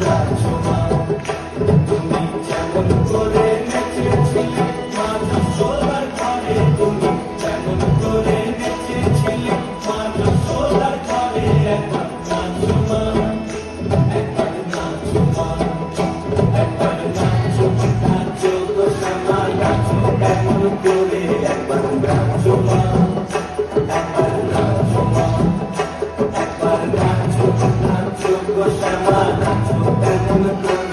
নাচো মা, তুমি যেমন করে নেচেছিলে মা যশোদার ঘরে, তুমি যেমন করে নেচেছিলে মা যশোদার ঘরে, একবার নাচো মা, একবার নাচো মা, একবার নাচো, নাচো গো শ্যামা নাচো কেমন করে, একবার নাচো মা, একবার নাচো মা, একবার নাচো, নাচো গো শ্যামা নাচো কেমন করে।